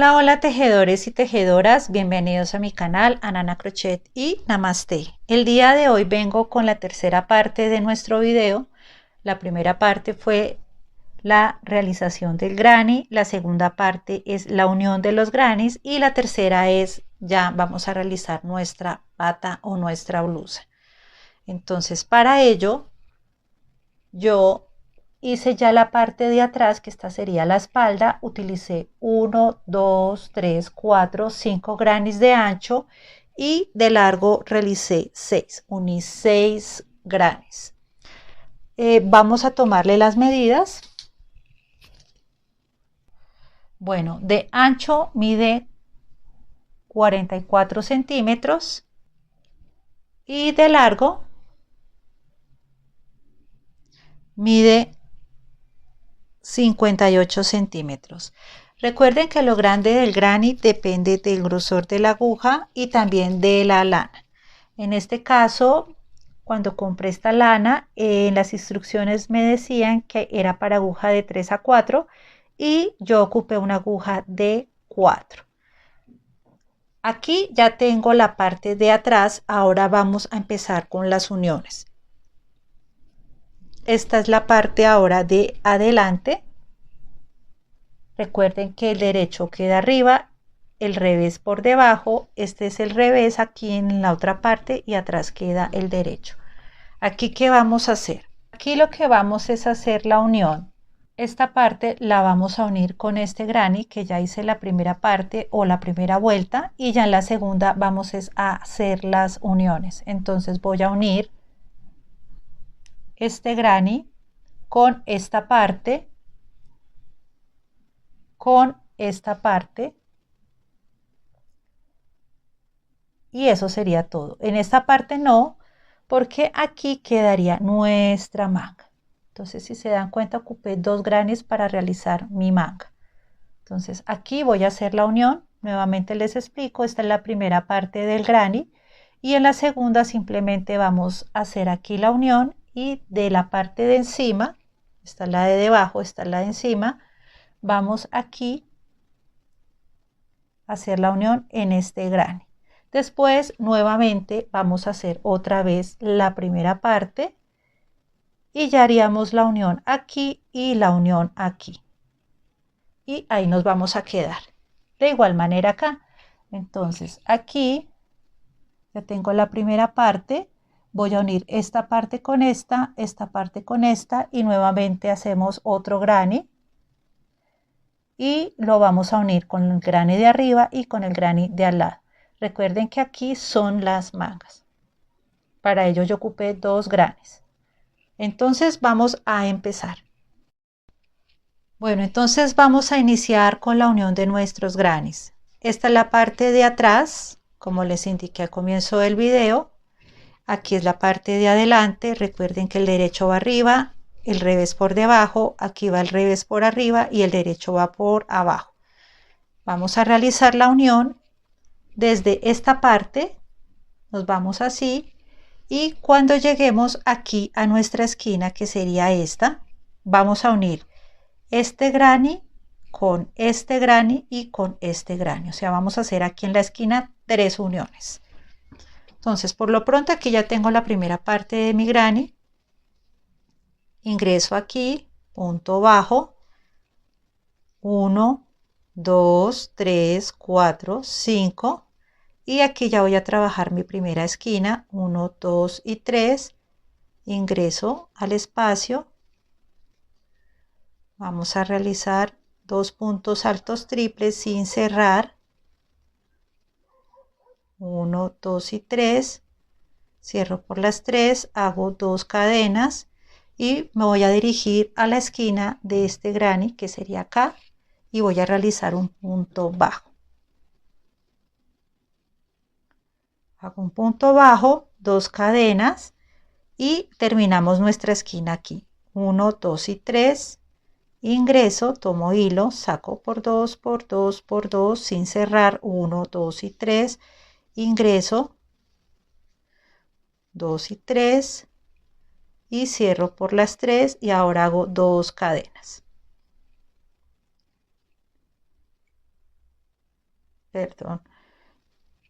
Hola, hola tejedores y tejedoras, bienvenidos a mi canal Anana Crochet y Namaste. El día de hoy vengo con la tercera parte de nuestro video. La primera parte fue la realización del granny, la segunda parte es la unión de los grannies y la tercera es ya vamos a realizar nuestra bata o nuestra blusa. Entonces para ello yo hice ya la parte de atrás, que esta sería la espalda. Utilicé 1, 2, 3, 4, 5 grannies de ancho y de largo realicé 6. Uní 6 grannies. Vamos a tomarle las medidas. Bueno, de ancho mide 44 centímetros y de largo mide 58 centímetros. Recuerden que lo grande del granny depende del grosor de la aguja y también de la lana. En este caso, cuando compré esta lana, en las instrucciones me decían que era para aguja de 3 a 4 y yo ocupé una aguja de 4. Aquí ya tengo la parte de atrás, ahora vamos a empezar con las uniones. Esta es la parte ahora de adelante. Recuerden que el derecho queda arriba, el revés por debajo. Este es el revés aquí en la otra parte y atrás queda el derecho. Aquí, ¿qué vamos a hacer? Aquí lo que vamos es hacer la unión. Esta parte la vamos a unir con este granny que ya hice la primera parte o la primera vuelta, y ya en la segunda vamos a hacer las uniones. Entonces voy a unir este granny con esta parte, con esta parte, y eso sería todo. En esta parte no, porque aquí quedaría nuestra manga. Entonces, si se dan cuenta, ocupé 2 grannies para realizar mi manga. Entonces aquí voy a hacer la unión. Nuevamente les explico, esta es la primera parte del granny y en la segunda simplemente vamos a hacer aquí la unión, y de la parte de encima, esta es la de debajo, esta es la de encima, vamos aquí a hacer la unión en este granny. Después nuevamente vamos a hacer otra vez la primera parte y ya haríamos la unión aquí y la unión aquí, y ahí nos vamos a quedar. De igual manera acá. Entonces aquí ya tengo la primera parte, voy a unir esta parte con esta parte con esta, y nuevamente hacemos otro granny y lo vamos a unir con el granny de arriba y con el granny de al lado. Recuerden que aquí son las mangas. Para ello yo ocupé 2 grannies. Entonces vamos a empezar. Bueno, entonces vamos a iniciar con la unión de nuestros grannies. Esta es la parte de atrás, como les indiqué al comienzo del video. Aquí es la parte de adelante. Recuerden que el derecho va arriba, el revés por debajo, aquí va el revés por arriba y el derecho va por abajo. Vamos a realizar la unión desde esta parte, nos vamos así, y cuando lleguemos aquí a nuestra esquina, que sería esta, vamos a unir este granny con este granny y con este granny. O sea, vamos a hacer aquí en la esquina 3 uniones. Entonces, por lo pronto aquí ya tengo la primera parte de mi granny. Ingreso aquí, punto bajo, 1, 2, 3, 4, 5, y aquí ya voy a trabajar mi primera esquina, 1, 2 y 3. Ingreso al espacio. Vamos a realizar 2 puntos altos triples sin cerrar. 1, 2 y 3. Cierro por las 3, hago 2 cadenas y me voy a dirigir a la esquina de este granny, que sería acá, y voy a realizar un punto bajo. Hago un punto bajo, 2 cadenas y terminamos nuestra esquina aquí. 1, 2 y 3. Ingreso, tomo hilo, saco por 2, por 2, por 2, sin cerrar, 1, 2 y 3, ingreso, 2 y 3, y cierro por las 3, y ahora hago 2 cadenas. perdón,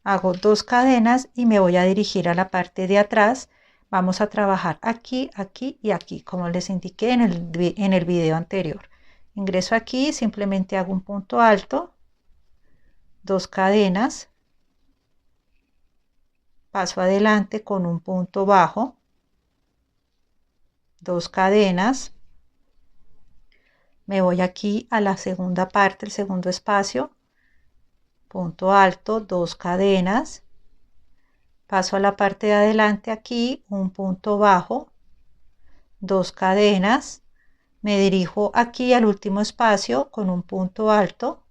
hago 2 cadenas y me voy a dirigir a la parte de atrás. Vamos a trabajar aquí, aquí y aquí, como les indiqué en el video anterior. Ingreso aquí, simplemente hago un punto alto, 2 cadenas, paso adelante con un punto bajo, 2 cadenas, me voy aquí a la segunda parte, el segundo espacio, punto alto, 2 cadenas, paso a la parte de adelante aquí, un punto bajo, 2 cadenas, me dirijo aquí al último espacio con un punto alto,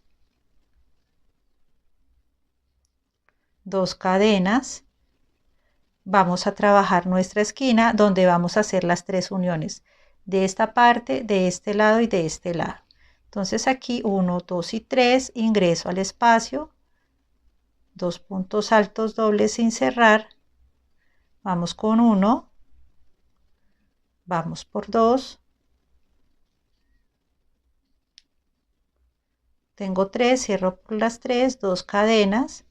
2 cadenas, vamos a trabajar nuestra esquina donde vamos a hacer las 3 uniones de esta parte, de este lado y de este lado. Entonces aquí 1, 2 y 3, ingreso al espacio, 2 puntos altos dobles sin cerrar, vamos con 1, vamos por 2, tengo 3, cierro por las 3, 2 cadenas,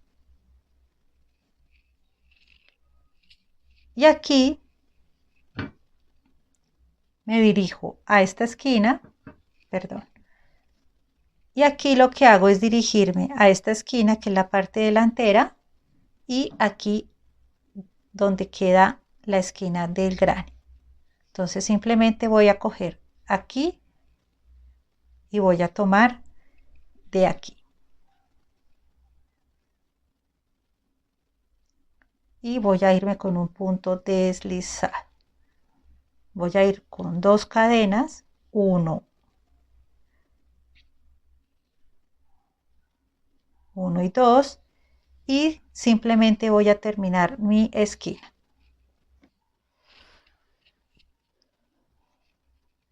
y aquí me dirijo a esta esquina, perdón, y aquí lo que hago es dirigirme a esta esquina que es la parte delantera y aquí donde queda la esquina del granny. Entonces simplemente voy a coger aquí y voy a tomar de aquí y voy a irme con un punto deslizado. Voy a ir con 2 cadenas, 1 y 2, y simplemente voy a terminar mi esquina.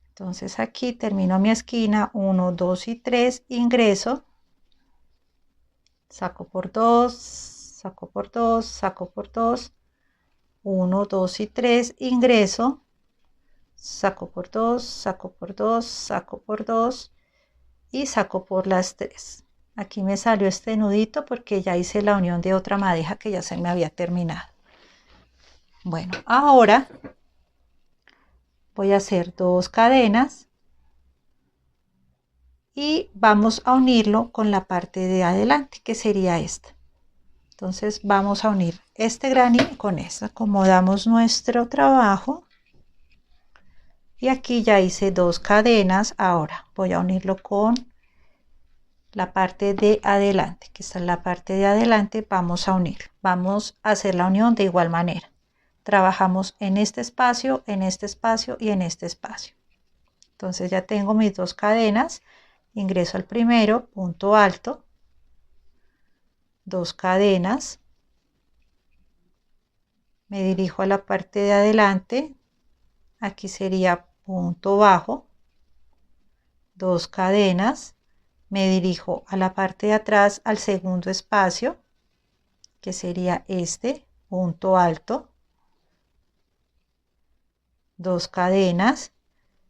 Entonces aquí termino mi esquina, 1, 2 y 3, ingreso, saco por 2, saco por 2, saco por 2, 1, 2 y 3, ingreso, saco por 2, saco por 2, saco por 2 y saco por las 3. Aquí me salió este nudito porque ya hice la unión de otra madeja que ya se me había terminado. Bueno, ahora voy a hacer 2 cadenas y vamos a unirlo con la parte de adelante, que sería esta. Entonces vamos a unir este granny con esta. Acomodamos nuestro trabajo y aquí ya hice 2 cadenas. Ahora voy a unirlo con la parte de adelante, que está en la parte de adelante. Vamos a unir, vamos a hacer la unión de igual manera. Trabajamos en este espacio, en este espacio y en este espacio. Entonces ya tengo mis 2 cadenas, ingreso al primero, punto alto, 2 cadenas, me dirijo a la parte de adelante, aquí sería punto bajo, 2 cadenas, me dirijo a la parte de atrás al segundo espacio, que sería este, punto alto, 2 cadenas,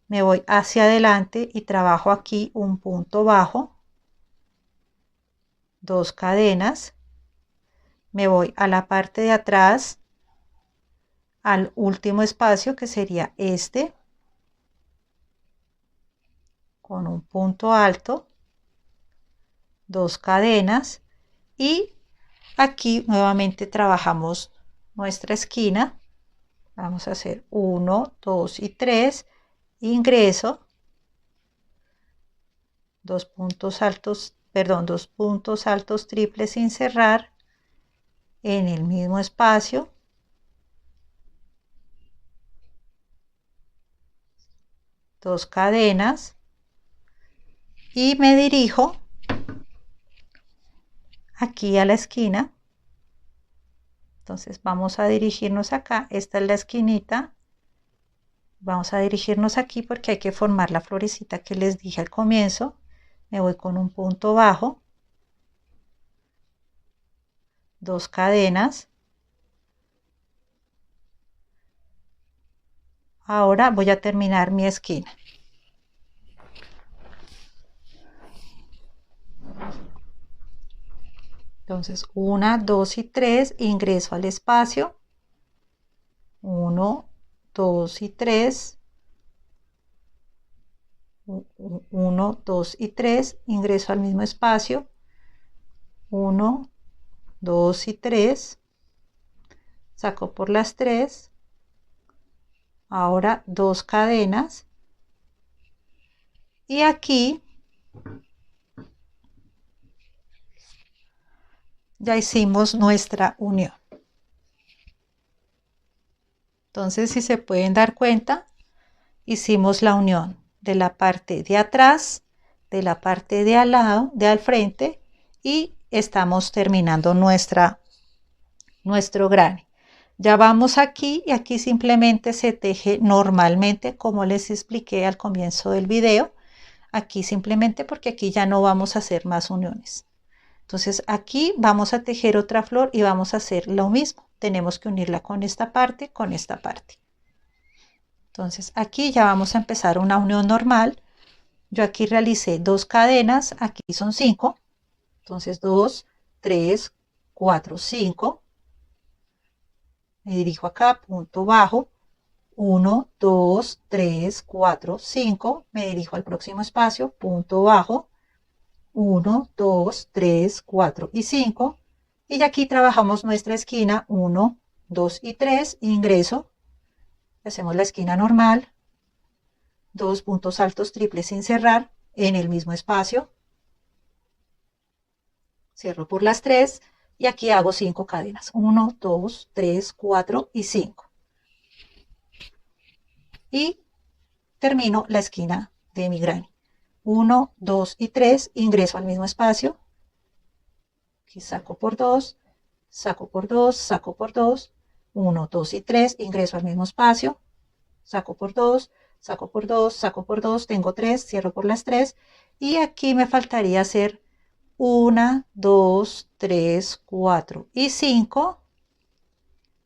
me voy hacia adelante y trabajo aquí un punto bajo, 2 cadenas, me voy a la parte de atrás al último espacio que sería este, con un punto alto, 2 cadenas y aquí nuevamente trabajamos nuestra esquina. Vamos a hacer 1, 2 y 3, ingreso, 2 puntos altos, perdón, 2 puntos altos triples sin cerrar en el mismo espacio, 2 cadenas y me dirijo aquí a la esquina. Entonces vamos a dirigirnos acá, esta es la esquinita, vamos a dirigirnos aquí porque hay que formar la florecita que les dije al comienzo. Me voy con un punto bajo, 2 cadenas, ahora voy a terminar mi esquina. Entonces 1, 2 y 3, ingreso al espacio, 1, 2 y 3, 1, 2 y 3, ingreso al mismo espacio, 1, 2 y 3, saco por las 3, ahora 2 cadenas y aquí ya hicimos nuestra unión. Entonces, si se pueden dar cuenta, hicimos la unión de la parte de atrás, de la parte de al lado, de al frente, y estamos terminando nuestro granny. Ya vamos aquí y aquí simplemente se teje normalmente como les expliqué al comienzo del video. Aquí simplemente porque aquí ya no vamos a hacer más uniones. Entonces aquí vamos a tejer otra flor y vamos a hacer lo mismo. Tenemos que unirla con esta parte, con esta parte. Entonces aquí ya vamos a empezar una unión normal. Yo aquí realicé 2 cadenas, aquí son 5. Entonces 2, 3, 4, 5. Me dirijo acá, punto bajo. 1, 2, 3, 4, 5. Me dirijo al próximo espacio, punto bajo. 1, 2, 3, 4 y 5. Y aquí trabajamos nuestra esquina 1, 2 y 3. Ingreso. Hacemos la esquina normal. 2 puntos altos triples sin cerrar en el mismo espacio. Cierro por las 3 y aquí hago 5 cadenas. 1, 2, 3, 4 y 5. Y termino la esquina de mi granny. 1, 2 y 3, ingreso al mismo espacio. Aquí saco por 2, saco por 2, saco por 2. 1, 2 y 3, ingreso al mismo espacio. Saco por 2, saco por 2, saco por 2, tengo 3, cierro por las 3. Y aquí me faltaría hacer 1, 2, 3, 4 y 5.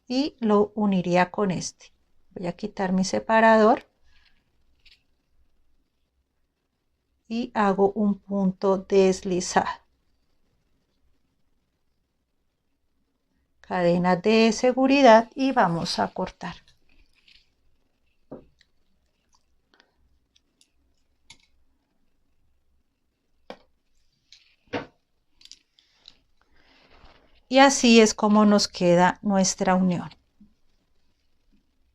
Y lo uniría con este. Voy a quitar mi separador. Y hago un punto deslizado. Cadena de seguridad y vamos a cortar. Y así es como nos queda nuestra unión.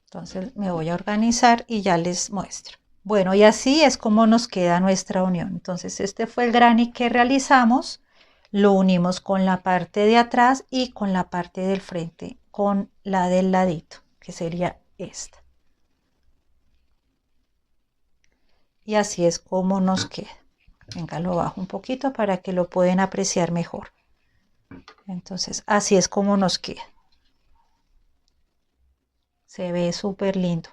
Entonces me voy a organizar y ya les muestro. Bueno, y así es como nos queda nuestra unión. Entonces este fue el granny que realizamos. Lo unimos con la parte de atrás y con la parte del frente, con la del ladito, que sería esta. Y así es como nos queda. Venga, lo bajo un poquito para que lo puedan apreciar mejor. Entonces así es como nos queda. Se ve súper lindo.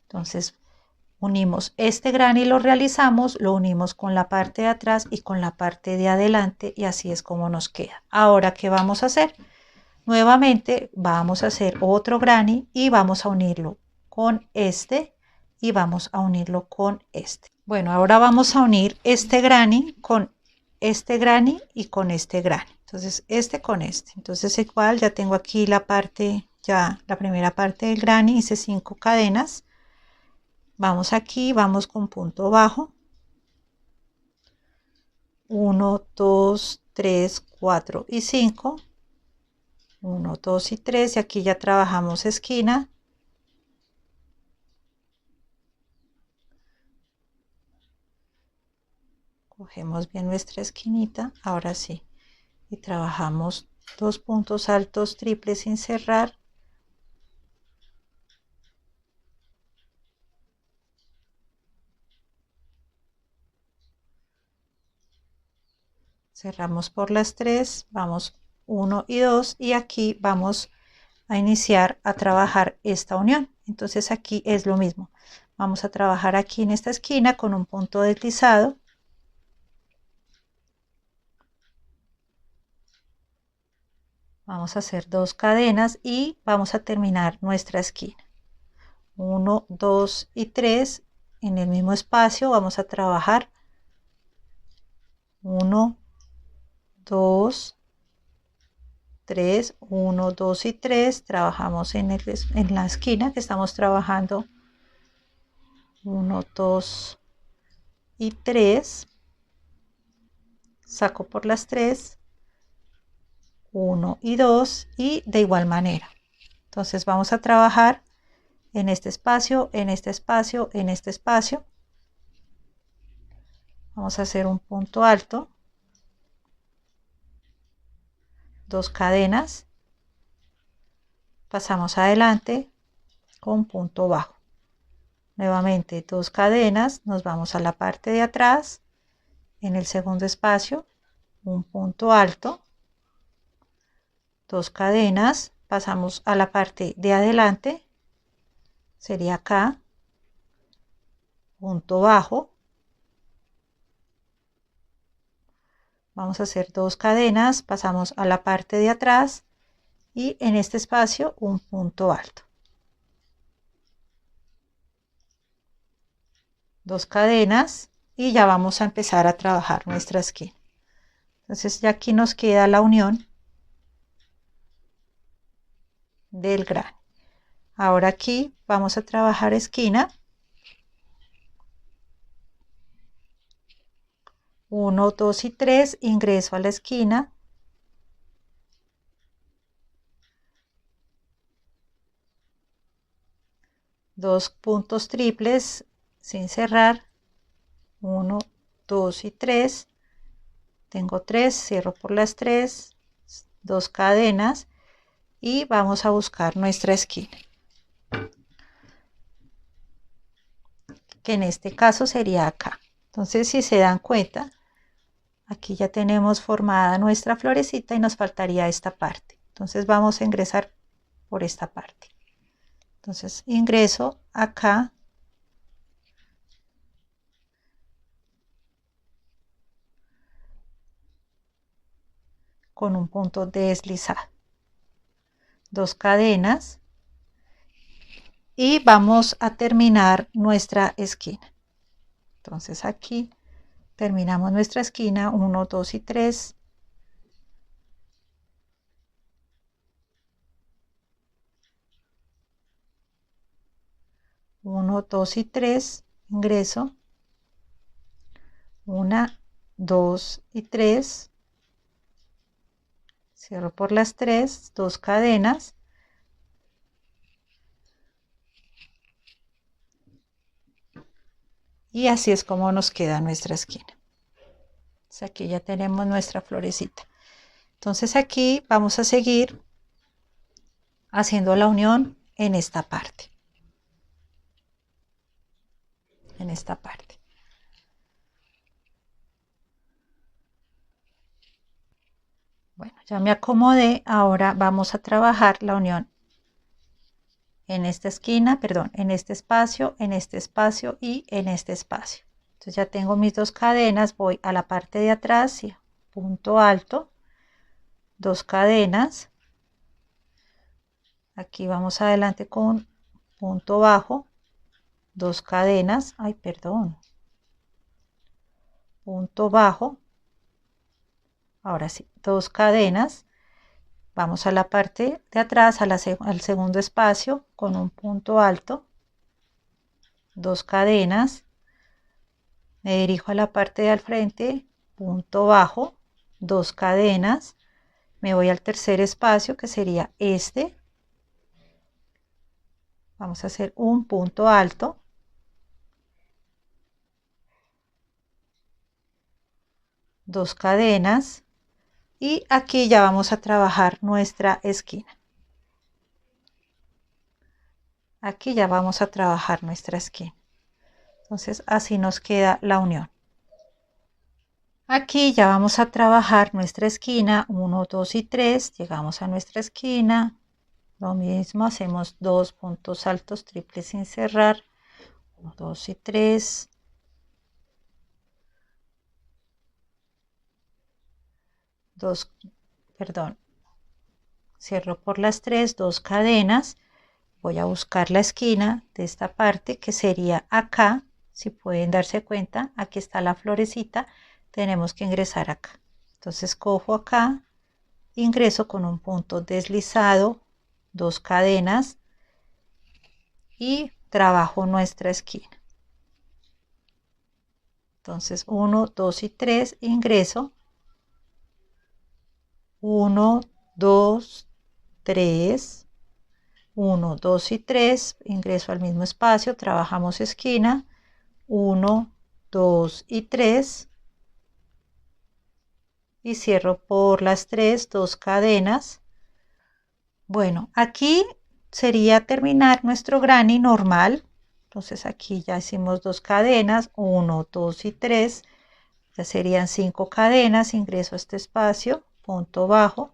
Entonces unimos este granny, lo realizamos, lo unimos con la parte de atrás y con la parte de adelante y así es como nos queda. Ahora, ¿qué vamos a hacer? Nuevamente vamos a hacer otro granny y vamos a unirlo con este y vamos a unirlo con este. Bueno, ahora vamos a unir este granny con este granny y con este granny. Entonces este con este. Entonces igual ya tengo aquí la parte, ya la primera parte del granny, hice 5 cadenas. Vamos aquí, vamos con punto bajo. 1, 2, 3, 4 y 5. 1, 2 y 3 y aquí ya trabajamos esquina. Cogemos bien nuestra esquinita, ahora sí. Y trabajamos 2 puntos altos triples sin cerrar. Cerramos por las 3, vamos 1 y 2 y aquí vamos a iniciar a trabajar esta unión. Entonces aquí es lo mismo. Vamos a trabajar aquí en esta esquina con un punto deslizado. Vamos a hacer 2 cadenas y vamos a terminar nuestra esquina. 1, 2 y 3 en el mismo espacio vamos a trabajar 1, 2, 3, 1, 2 y 3, trabajamos en la esquina que estamos trabajando, 1, 2 y 3, saco por las 3, 1 y 2 y de igual manera. Entonces vamos a trabajar en este espacio, en este espacio, en este espacio. Vamos a hacer un punto alto, 2 cadenas, pasamos adelante con punto bajo, nuevamente 2 cadenas, nos vamos a la parte de atrás, en el segundo espacio un punto alto, 2 cadenas, pasamos a la parte de adelante, sería acá, punto bajo, vamos a hacer 2 cadenas, pasamos a la parte de atrás y en este espacio un punto alto, 2 cadenas y ya vamos a empezar a trabajar nuestra esquina. Entonces ya aquí nos queda la unión del gran. Ahora aquí vamos a trabajar esquina, 1, 2 y 3, ingreso a la esquina, dos puntos triples sin cerrar, 1, 2 y 3, tengo 3, cierro por las 3, 2 cadenas y vamos a buscar nuestra esquina, que en este caso sería acá. Entonces, si se dan cuenta, aquí ya tenemos formada nuestra florecita y nos faltaría esta parte. Entonces vamos a ingresar por esta parte. Entonces ingreso acá, con un punto deslizado, 2 cadenas y vamos a terminar nuestra esquina. Entonces aquí terminamos nuestra esquina, 1, 2 y 3. Uno, 2 y 3, ingreso, 1, 2 y 3, cierro por las 3, 2 cadenas, y así es como nos queda nuestra esquina. Entonces aquí ya tenemos nuestra florecita. Entonces aquí vamos a seguir haciendo la unión en esta parte. En esta parte. Bueno, ya me acomodé. Ahora vamos a trabajar la unión en esta esquina, perdón, en este espacio y en este espacio. Entonces ya tengo mis 2 cadenas, voy a la parte de atrás y punto alto, 2 cadenas. Aquí vamos adelante con punto bajo, 2 cadenas, ay, perdón, punto bajo, ahora sí, 2 cadenas, vamos a la parte de atrás, al segundo espacio con un punto alto, 2 cadenas, me dirijo a la parte de al frente, punto bajo, 2 cadenas, me voy al tercer espacio que sería este, vamos a hacer un punto alto, 2 cadenas y aquí ya vamos a trabajar nuestra esquina. Aquí ya vamos a trabajar nuestra esquina. Entonces así nos queda la unión. Aquí ya vamos a trabajar nuestra esquina, 1, 2 y 3, llegamos a nuestra esquina, lo mismo, hacemos 2 puntos altos triples sin cerrar, 1, 2 y 3, 2, perdón, cierro por las 3, 2 cadenas, voy a buscar la esquina de esta parte que sería acá, si pueden darse cuenta, aquí está la florecita, tenemos que ingresar acá. Entonces cojo acá, ingreso con un punto deslizado, 2 cadenas y trabajo nuestra esquina. Entonces 1, 2 y 3, ingreso, 1, 2, 3, 1, 2 y 3, ingreso al mismo espacio, trabajamos esquina, 1, 2 y 3 y cierro por las 3, 2 cadenas. Bueno, aquí sería terminar nuestro granny normal. Entonces aquí ya hicimos 2 cadenas, 1, 2 y 3, ya serían 5 cadenas, ingreso a este espacio, punto bajo,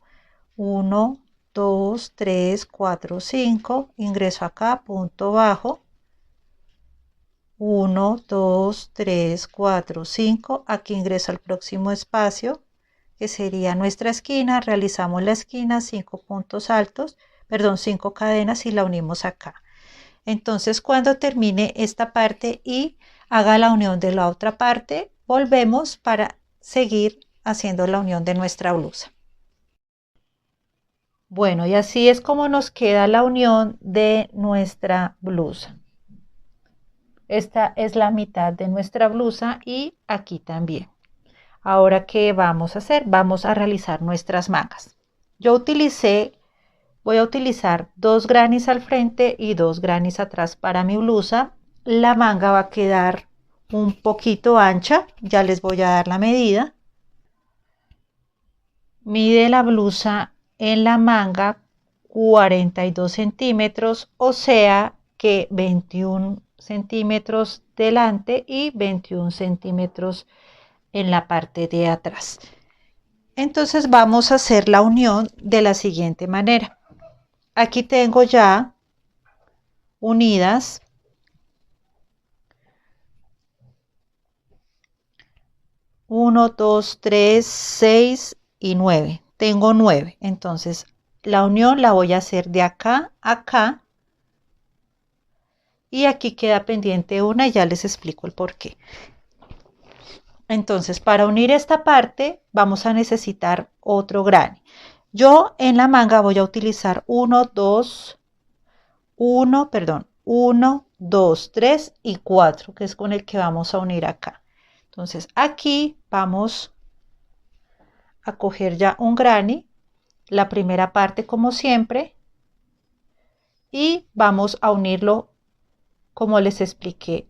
1, 2, 3, 4, 5, ingreso acá, punto bajo, 1, 2, 3, 4, 5, aquí ingreso al próximo espacio, que sería nuestra esquina, realizamos la esquina, 5 puntos altos, perdón, 5 cadenas y la unimos acá. Entonces cuando termine esta parte y haga la unión de la otra parte, volvemos para seguir haciendo la unión de nuestra blusa. Bueno, y así es como nos queda la unión de nuestra blusa. Esta es la mitad de nuestra blusa y aquí también. Ahora, ¿qué vamos a hacer? Vamos a realizar nuestras mangas. Voy a utilizar 2 grannies al frente y 2 grannies atrás para mi blusa. La manga va a quedar un poquito ancha, ya les voy a dar la medida. Mide la blusa en la manga 42 centímetros, o sea que 21 centímetros delante y 21 centímetros en la parte de atrás. Entonces vamos a hacer la unión de la siguiente manera. Aquí tengo ya unidas 1, 2, 3, 6 y 9. Tengo 9. Entonces la unión la voy a hacer de acá a acá. Y aquí queda pendiente una y ya les explico el por qué. Entonces para unir esta parte vamos a necesitar otro granny. Yo en la manga voy a utilizar 1, 2, 3 y 4, que es con el que vamos a unir acá. Entonces aquí vamos a coger ya un granny, la primera parte como siempre, y vamos a unirlo como les expliqué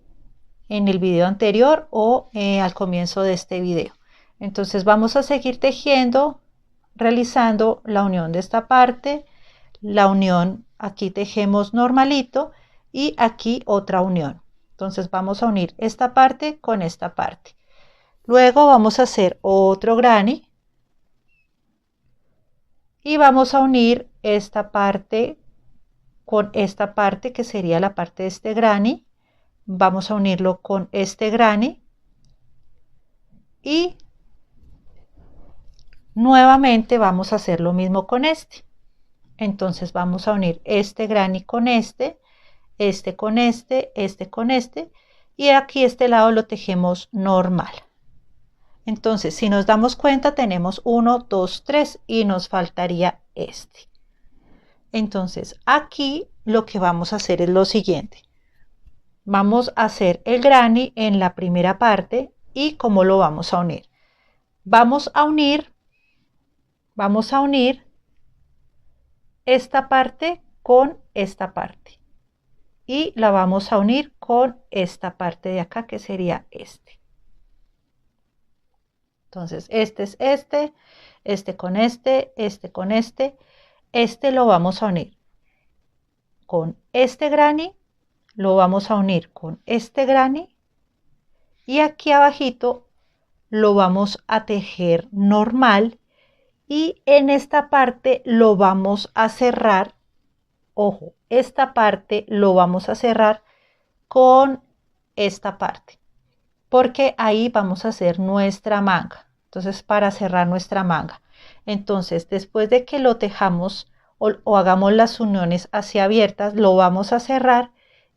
en el video anterior o al comienzo de este video. Entonces vamos a seguir tejiendo, realizando la unión de esta parte, la unión, aquí tejemos normalito y aquí otra unión. Entonces vamos a unir esta parte con esta parte. Luego vamos a hacer otro granny y vamos a unir esta parte con esta parte que sería la parte de este granny. Vamos a unirlo con este granny y nuevamente vamos a hacer lo mismo con este. Entonces vamos a unir este granny con este con este con este, y aquí este lado lo tejemos normal. Entonces si nos damos cuenta tenemos 1, 2, 3 y nos faltaría este. Entonces aquí lo que vamos a hacer es lo siguiente. Vamos a hacer el granny en la primera parte. ¿Y cómo lo vamos a unir? Vamos a unir esta parte con esta parte y la vamos a unir con esta parte de acá que sería este. Entonces este es este con este con este lo vamos a unir con este granny, lo vamos a unir con este granny y aquí abajito lo vamos a tejer normal y en esta parte lo vamos a cerrar. Ojo, esta parte lo vamos a cerrar con esta parte porque ahí vamos a hacer nuestra manga. Entonces para cerrar nuestra manga, entonces después de que lo tejamos o hagamos las uniones hacia abiertas, lo vamos a cerrar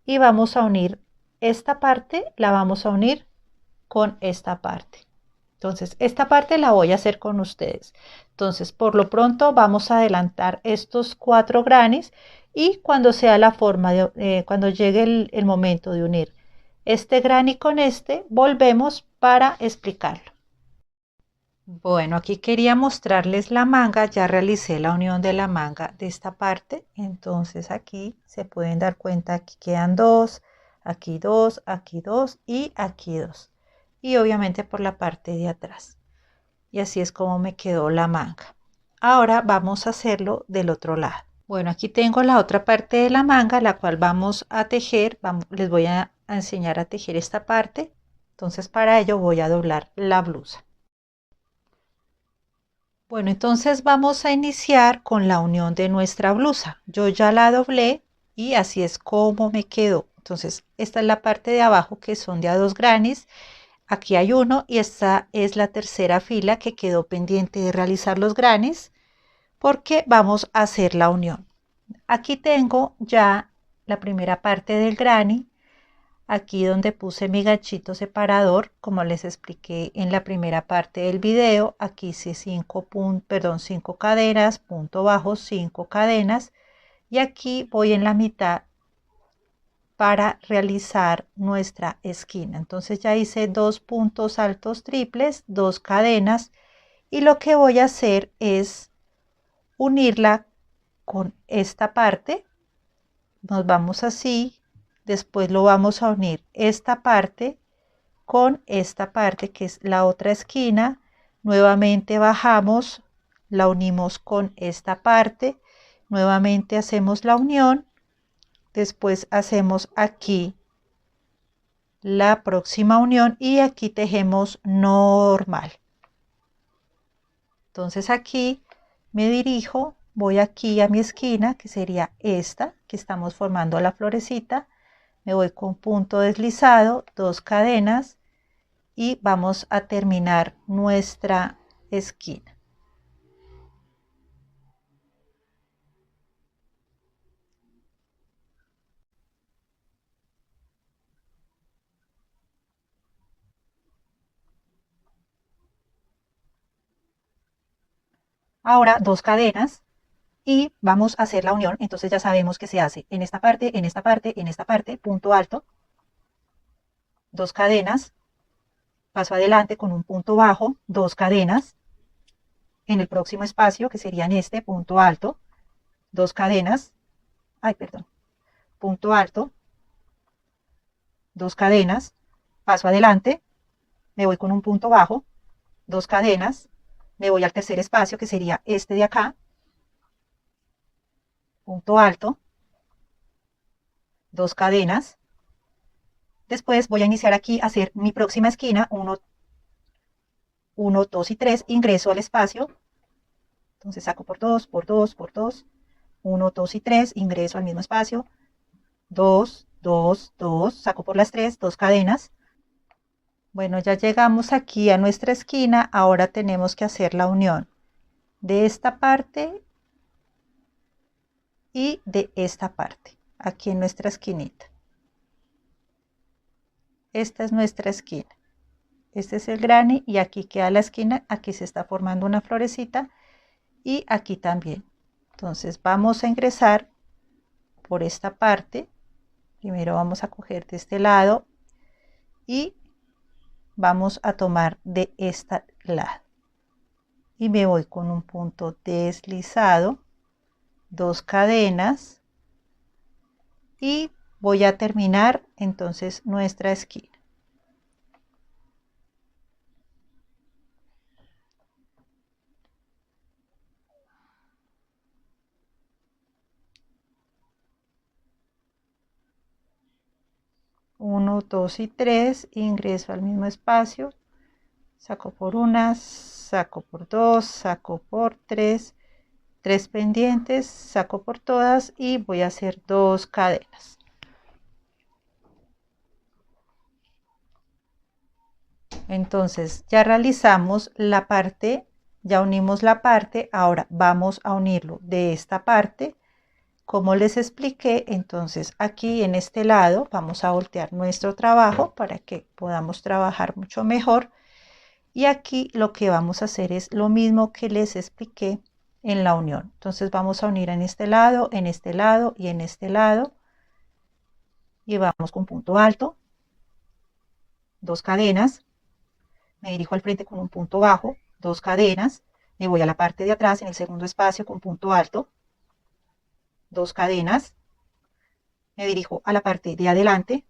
y vamos a unir esta parte, la vamos a unir con esta parte. Entonces, esta parte la voy a hacer con ustedes. Entonces, por lo pronto vamos a adelantar estos 4 grannies y cuando sea la forma de, cuando llegue el momento de unir este granny con este, volvemos para explicarlo. Bueno, aquí quería mostrarles la manga, ya realicé la unión de la manga de esta parte, entonces aquí se pueden dar cuenta, aquí quedan dos, aquí dos, aquí dos y aquí dos. Y obviamente por la parte de atrás. Y así es como me quedó la manga. Ahora vamos a hacerlo del otro lado. Bueno, aquí tengo la otra parte de la manga, la cual vamos a tejer. Les voy a enseñar a tejer esta parte. Entonces para ello voy a doblar la blusa. Bueno, entonces vamos a iniciar con la unión de nuestra blusa. Yo ya la doblé y así es como me quedó. Entonces esta es la parte de abajo que son de a 2 grannies. Aquí hay uno y esta es la tercera fila que quedó pendiente de realizar los grannies porque vamos a hacer la unión. Aquí tengo ya la primera parte del granny, aquí donde puse mi ganchito separador, como les expliqué en la primera parte del video. Aquí hice 5 cadenas, punto bajo, 5 cadenas y aquí voy en la mitad para realizar nuestra esquina. Entonces ya hice 2 puntos altos triples, 2 cadenas y lo que voy a hacer es unirla con esta parte. Nos vamos así, después lo vamos a unir esta parte con esta parte que es la otra esquina. Nuevamente bajamos, la unimos con esta parte, nuevamente hacemos la unión, después hacemos aquí la próxima unión y aquí tejemos normal. Entonces aquí me dirijo, voy aquí a mi esquina que sería esta que estamos formando la florecita, me voy con punto deslizado, 2 cadenas y vamos a terminar nuestra esquina. Ahora 2 cadenas y vamos a hacer la unión. Entonces ya sabemos que se hace en esta parte, en esta parte, en esta parte, punto alto, 2 cadenas, paso adelante con un punto bajo, 2 cadenas, en el próximo espacio que sería en este punto alto, 2 cadenas, punto alto, 2 cadenas, paso adelante, me voy con un punto bajo, 2 cadenas, me voy al tercer espacio que sería este de acá, punto alto, 2 cadenas. Después voy a iniciar aquí a hacer mi próxima esquina, 1, 2 y 3, ingreso al espacio, entonces saco por 2, por 2, por 2, 1, 2 y 3, ingreso al mismo espacio, 2, 2, 2, saco por las 3, 2 cadenas. Bueno, ya llegamos aquí a nuestra esquina, ahora tenemos que hacer la unión de esta parte y de esta parte, aquí en nuestra esquinita. Esta es nuestra esquina. Este es el granny y aquí queda la esquina, aquí se está formando una florecita y aquí también. Entonces vamos a ingresar por esta parte. Primero vamos a coger de este lado y vamos a tomar de este lado. Y me voy con un punto deslizado, 2 cadenas y voy a terminar entonces nuestra esquina. Uno, 2 y 3, ingreso al mismo espacio, saco por una, saco por 2, saco por 3, 3 pendientes, saco por todas y voy a hacer 2 cadenas. Entonces ya realizamos la parte, ya unimos la parte, ahora vamos a unirlo de esta parte. Como les expliqué, entonces aquí en este lado vamos a voltear nuestro trabajo para que podamos trabajar mucho mejor. Y aquí lo que vamos a hacer es lo mismo que les expliqué en la unión. Entonces vamos a unir en este lado, en este lado y en este lado. Y vamos con punto alto, 2 cadenas, me dirijo al frente con un punto bajo, 2 cadenas, me voy a la parte de atrás en el segundo espacio con punto alto, 2 cadenas, me dirijo a la parte de adelante,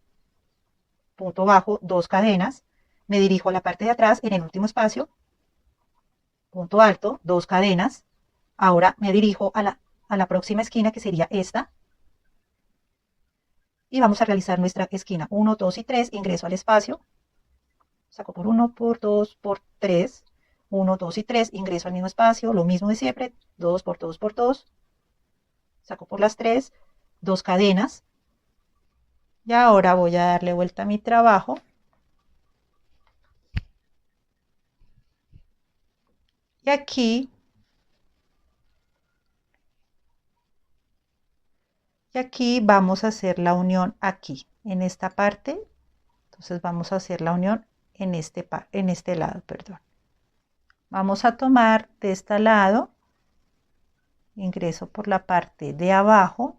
punto bajo, 2 cadenas, me dirijo a la parte de atrás en el último espacio, punto alto, 2 cadenas, ahora me dirijo a la próxima esquina que sería esta, y vamos a realizar nuestra esquina 1, 2 y 3, ingreso al espacio, saco por 1, por 2, por 3, 1, 2 y 3, ingreso al mismo espacio, lo mismo de siempre, 2 por 2 por 2, saco por las 3, 2 cadenas, y ahora voy a darle vuelta a mi trabajo, y aquí vamos a hacer la unión aquí, en esta parte, entonces vamos a hacer la unión en este lado, perdón. Vamos a tomar de este lado, ingreso por la parte de abajo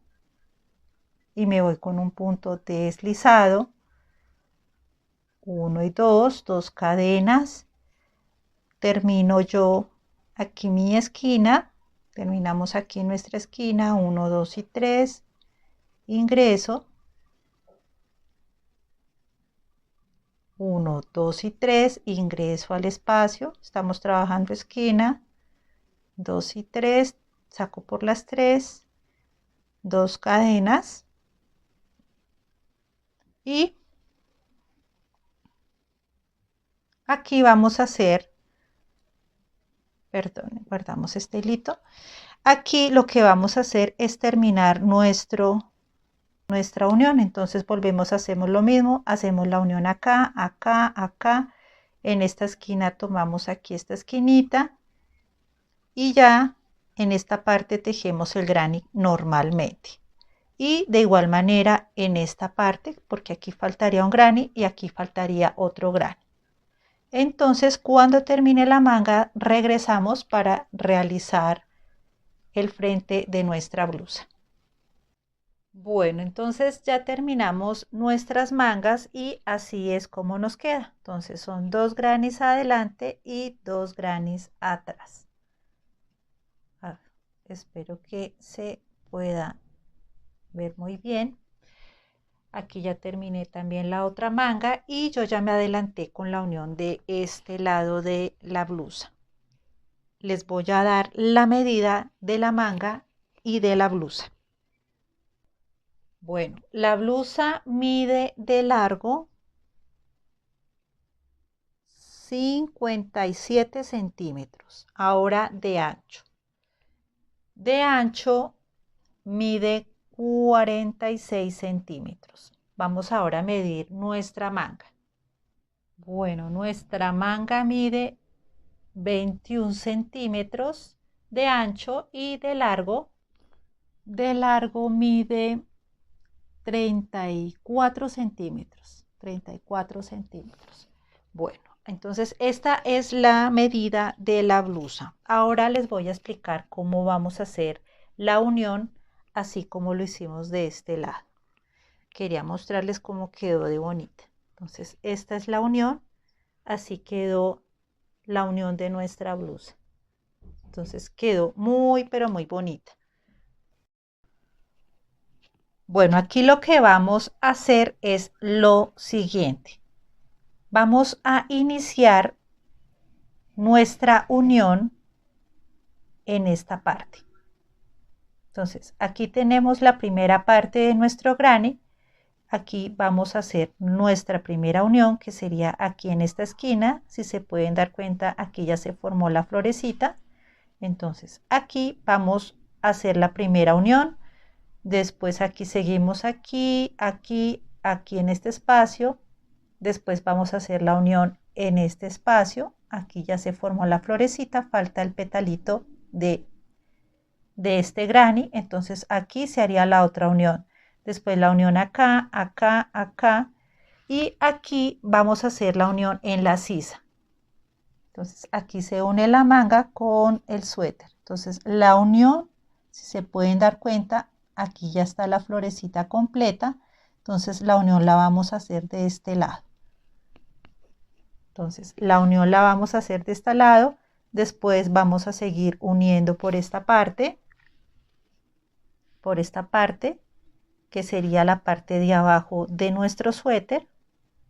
y me voy con un punto deslizado, 1 y 2, 2 cadenas, termino yo aquí mi esquina, terminamos aquí nuestra esquina, 1, 2 y 3, ingreso, 1, 2 y 3, ingreso al espacio, estamos trabajando esquina, 2 y 3, saco por las 3, 2 cadenas y aquí vamos a hacer, perdón, guardamos este hilito, aquí lo que vamos a hacer es terminar nuestra unión, entonces volvemos, hacemos lo mismo, hacemos la unión acá, acá, acá, en esta esquina tomamos aquí esta esquinita y ya en esta parte tejemos el granny normalmente. Y de igual manera en esta parte, porque aquí faltaría un granny y aquí faltaría otro granny. Entonces cuando termine la manga regresamos para realizar el frente de nuestra blusa. Bueno, entonces ya terminamos nuestras mangas y así es como nos queda. Entonces son 2 grannies adelante y 2 grannies atrás. Espero que se pueda ver muy bien. Aquí ya terminé también la otra manga y yo ya me adelanté con la unión de este lado de la blusa. Les voy a dar la medida de la manga y de la blusa. Bueno, la blusa mide de largo 57 centímetros. Ahora de ancho. De ancho mide 46 centímetros. Vamos ahora a medir nuestra manga. Bueno, nuestra manga mide 21 centímetros de ancho y de largo. De largo mide 34 centímetros. 34 centímetros. Bueno, entonces esta es la medida de la blusa. Ahora les voy a explicar cómo vamos a hacer la unión, así como lo hicimos de este lado. Quería mostrarles cómo quedó de bonita. Entonces esta es la unión, así quedó la unión de nuestra blusa. Entonces quedó muy pero muy bonita. Bueno, aquí lo que vamos a hacer es lo siguiente. Vamos a iniciar nuestra unión en esta parte. Entonces aquí tenemos la primera parte de nuestro granny. Aquí vamos a hacer nuestra primera unión, que sería aquí en esta esquina. Si se pueden dar cuenta, aquí ya se formó la florecita. Entonces aquí vamos a hacer la primera unión. Después aquí seguimos aquí, aquí, aquí en este espacio. Después vamos a hacer la unión en este espacio. Aquí ya se formó la florecita, falta el petalito de este granny. Entonces aquí se haría la otra unión. Después la unión acá, acá, acá. Y aquí vamos a hacer la unión en la sisa. Entonces aquí se une la manga con el suéter. Entonces la unión, si se pueden dar cuenta, aquí ya está la florecita completa. Entonces la unión la vamos a hacer de este lado. Entonces la unión la vamos a hacer de este lado. Después vamos a seguir uniendo por esta parte, que sería la parte de abajo de nuestro suéter.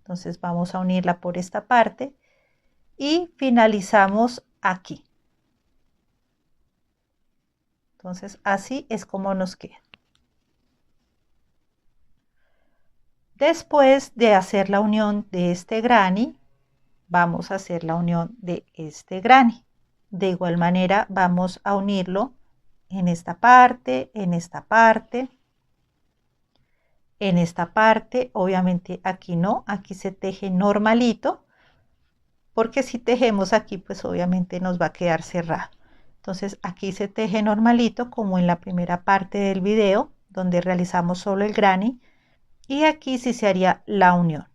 Entonces vamos a unirla por esta parte y finalizamos aquí. Entonces así es como nos queda. Después de hacer la unión de este granny, vamos a hacer la unión de este granny. De igual manera vamos a unirlo en esta parte, en esta parte, en esta parte. Obviamente aquí no, aquí se teje normalito, porque si tejemos aquí pues obviamente nos va a quedar cerrado. Entonces aquí se teje normalito como en la primera parte del video donde realizamos solo el granny, y aquí sí se haría la unión.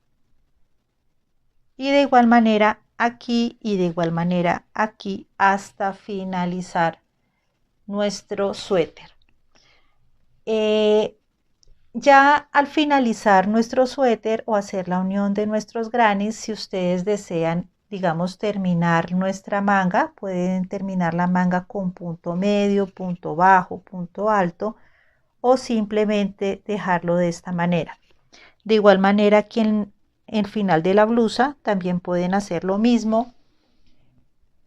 Y de igual manera aquí y de igual manera aquí hasta finalizar nuestro suéter. Ya al finalizar nuestro suéter o hacer la unión de nuestros grannies, si ustedes desean, digamos, terminar nuestra manga, pueden terminar la manga con punto medio, punto bajo, punto alto, o simplemente dejarlo de esta manera. De igual manera aquí en el final de la blusa también pueden hacer lo mismo,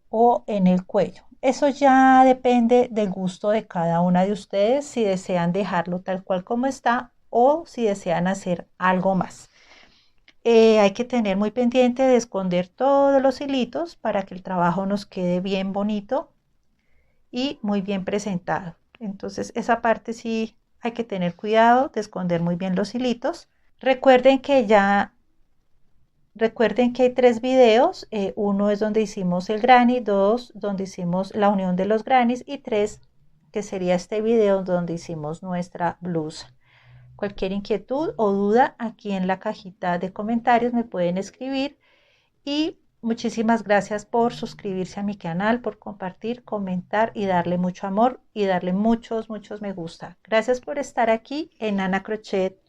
o en el cuello. Eso ya depende del gusto de cada una de ustedes, si desean dejarlo tal cual como está o si desean hacer algo más. Hay que tener muy pendiente de esconder todos los hilitos para que el trabajo nos quede bien bonito y muy bien presentado. Entonces esa parte sí hay que tener cuidado de esconder muy bien los hilitos. Recuerden que hay 3 videos. Uno es donde hicimos el granny, 2 donde hicimos la unión de los grannies y 3 que sería este video donde hicimos nuestra blusa. Cualquier inquietud o duda aquí en la cajita de comentarios me pueden escribir, y muchísimas gracias por suscribirse a mi canal, por compartir, comentar y darle mucho amor y darle muchos me gusta. Gracias por estar aquí en Nana Crochet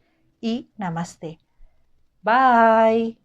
y Namaste. Bye.